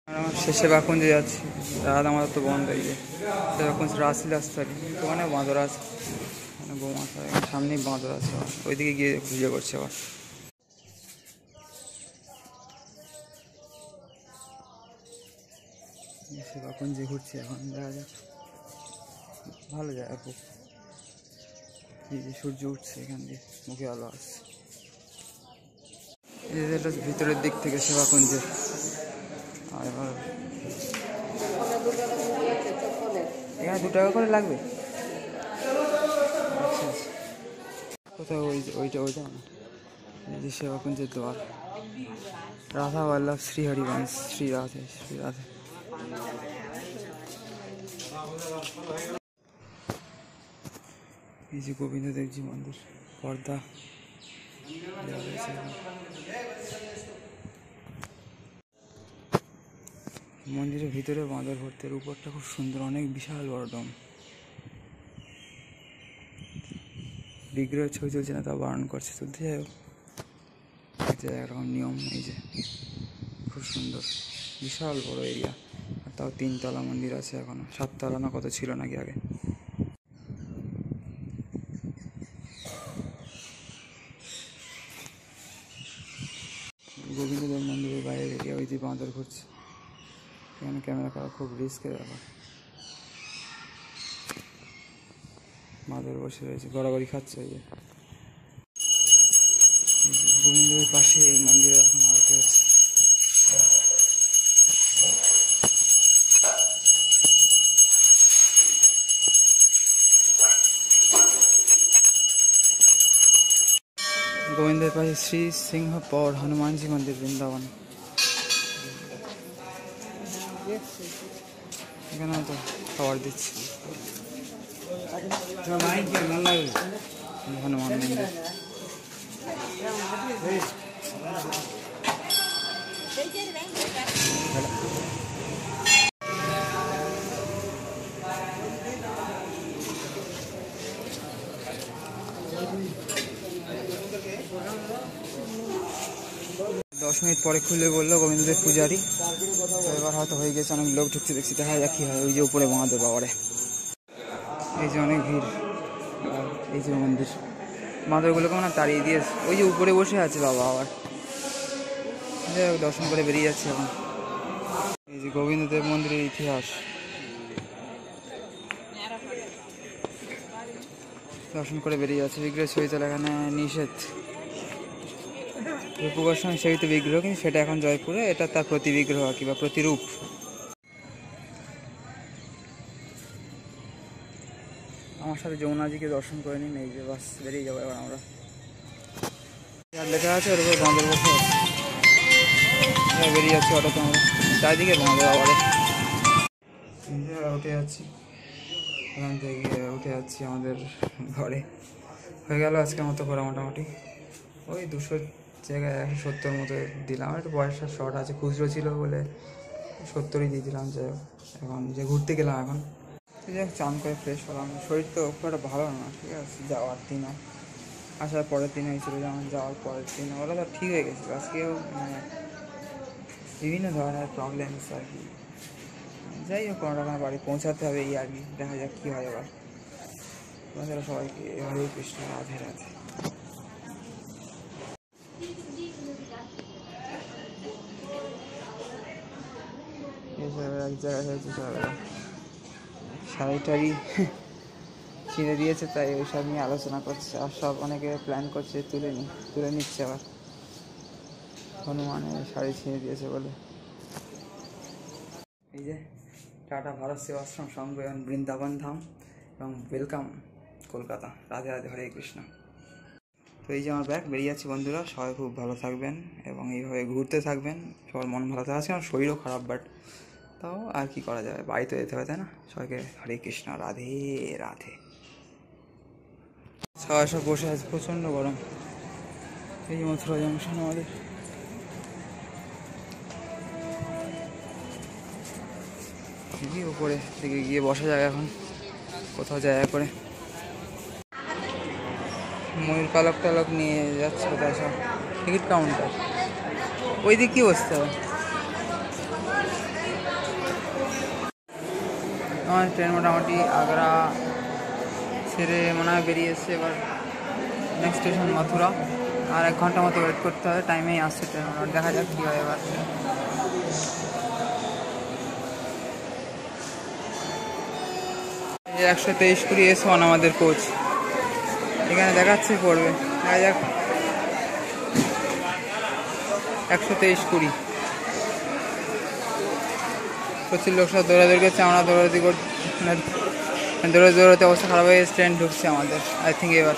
শেষে বাকুঞ্জে যাচ্ছি। রাত আমাদের তো বন্ধ হয়ে যায়, বাকুঞ্জ রাসিল আসতে পারি। ওখানে বাঁদর আছে, ওখানে বৌমা সামনেই বাঁদর আছে, ওইদিকে গিয়ে ভিডিও করছে আবার। সে বাকুঞ্জে ঘুরছি এখন, দেখা যাক। ভালো জায়গা খুব, এই যে সূর্য উঠছে এখান দিয়ে, মুখে আলো আসছে। এটা ভিতরের দিক থেকে সেবাকুঞ্জের। আর এবার এখানে 2 টাকা করে লাগবে। আচ্ছা আচ্ছা, কোথাও ওইটা না, এই যে সেবাকুঞ্জের দ্বার। রাধা বল্লভ শ্রী হরিবংশ, শ্রী রাধে শ্রী রাধে। এই যে গোবিন্দ দেবজি মন্দির, পর্দা। মন্দিরের ভিতরে বাঁদর ভর্তি, উপরটা খুব সুন্দর, অনেক বিশাল বড় ডোম। বিগ্রহের ছবি চলছে না, তা বারণ করছে তুলতে। যাই হোক, একরকম নিয়ম। এই যে খুব সুন্দর, বিশাল বড় এরিয়া। আর তাও 3 তলা মন্দির আছে এখনো, 7 তলা না কত ছিল নাকি আগে। গোবিন্দদেব মন্দিরের বাইরের এরিয়া, ওই যে বাঁদর ঘুরছে। এখানে ক্যামেরা করা খুব রিস্কের ব্যাপার। বাঁদর বসে রয়েছে, গড়াগড়ি খাচ্ছে। ওই যে গোবিন্দদেবের পাশে এই মন্দিরে এখন আরতি হচ্ছে। গোবিন্দের পাশে শ্রী সিংহ পৌর হনুমানজি মন্দির, বৃন্দাবন। এখানে তো খাবার দিচ্ছে, হনুমান মন্দির। 10 মিনিট পরে খুলে বললো গোবিন্দদেব পূজারি। এবার হয়তো হয়ে গেছে, অনেক লোক ঢুকছে দেখছি, দেখা যাক কি হয়। ওই যে উপরে বাঁধে বাবারে, এই যে অনেক ভিড়। এই যে মন্দির, বাঁদরগুলোকে মানে তাড়িয়ে দিয়েছে। ওই যে উপরে বসে আছে বাবা আবার। দর্শন করে বেরিয়ে যাচ্ছে এখন। এই যে গোবিন্দদেব মন্দিরের ইতিহাস, দর্শন করে বেরিয়ে যাচ্ছে। বিগ্রহের ছবি তোলা এখানে নিষেধ। রূপ গোস্বামী সেবিত বিগ্রহ, কিন্তু সেটা এখন জয়পুরে, এটা তার প্রতিবিগ্রহ আর কি, বা প্রতিরূপ। আমার সাথে যমুনাজিকে দর্শন করে নিন। এই যে বাস, বেরিয়ে যাবো এবার আমরা। আর লেখা আছে ওর উপরে বাঁদর বসে আছে। বেরিয়ে যাচ্ছি অটোতে আমরা, চারিদিকে বাঁদর আবারে। উঠে যাচ্ছি এখান থেকে, উঠে যাচ্ছি আমাদের ঘরে। হয়ে গেল আজকের মতো ঘোরা মোটামুটি। ওই 200 জায়গায় 170 মতো দিলাম। একটু পয়সা শর্ট আছে, খুচরো ছিল বলে 70ই দিয়ে দিলাম। যাই হোক, এখন যে ঘুরতে গেলাম এখন, যাই হোক চান করে ফ্রেশ হলাম। শরীর তো খুব একটা ভালো না, ঠিক আছে। যাওয়ার দিনও, আসার পরের দিন হয়েছিল, যেমন যাওয়ার পরের দিন ওরা তো ঠিক হয়ে গেছিলো। আজকেও মানে বিভিন্ন ধরনের প্রবলেমস আর কি। যাই হোক, কোনো রকম বাড়ি পৌঁছাতে হবে, এই আর কি। দেখা যাক কী হয় এবার। তোমাদের সবাইকে হরে কৃষ্ণ, রাধে রাধে। এক জায়গায় হয়েছে শাড়ি টাড়ি কিনে দিয়েছে, তাই ওইসব নিয়ে আলোচনা করছে। আর সব অনেকে প্ল্যান করছে তুলে নিচ্ছে আবার। হনুমানের শাড়ি ছিঁড়ে দিয়েছে বলে। এই যে টাটা ভারত সেবাশ্রম সংঘ এবং বৃন্দাবন ধাম, এবং ওয়েলকাম কলকাতা। রাধে রাধে, হরে কৃষ্ণ। তো এই যে আমার ব্যাগ, বেরিয়ে যাচ্ছি বন্ধুরা। সবাই খুব ভালো থাকবেন এবং এইভাবে ঘুরতে থাকবেন। সবার মন ভালো থাকে। আমার শরীরও খারাপ, বাট তাও আর কি করা যাবে, বাড়িতে যেতে হবে, তাই না? সবাইকে হরে কৃষ্ণ, রাধে রাধে। সবাই সব বসে আছে, প্রচণ্ড গরম। এই যে মথুরা জংশন আমাদের। উপরে দিকে গিয়ে বসা যায় এখন, কোথাও জায়গা করে। ময়ূর পালক টালক নিয়ে যাচ্ছে কোথায় সব। টিকিট কাউন্টার ওই দিক কি বসতে হবে। আমার ট্রেন মোটামুটি আগ্রা ছেড়ে মনে হয় বেরিয়ে এসছে। এবার নেক্সট স্টেশন মথুরা। আর 1 ঘন্টা মতো ওয়েট করতে হবে, টাইমেই আসছে ট্রেন। দেখা যাক কী হয় এবার। 123 20 S1 আমাদের কোচ এখানে দেখাচ্ছে পড়বে, দেখা যাক। 123 20 প্রচুর লোক সব দৌড়াদৌড়ি করছে, আমরা দৌড়াদৌড়ি দৌড়াতে অবস্থা খারাপ হয়ে গেছে। ট্রেন ঢুকছে আমাদের, আই থিঙ্ক এবার।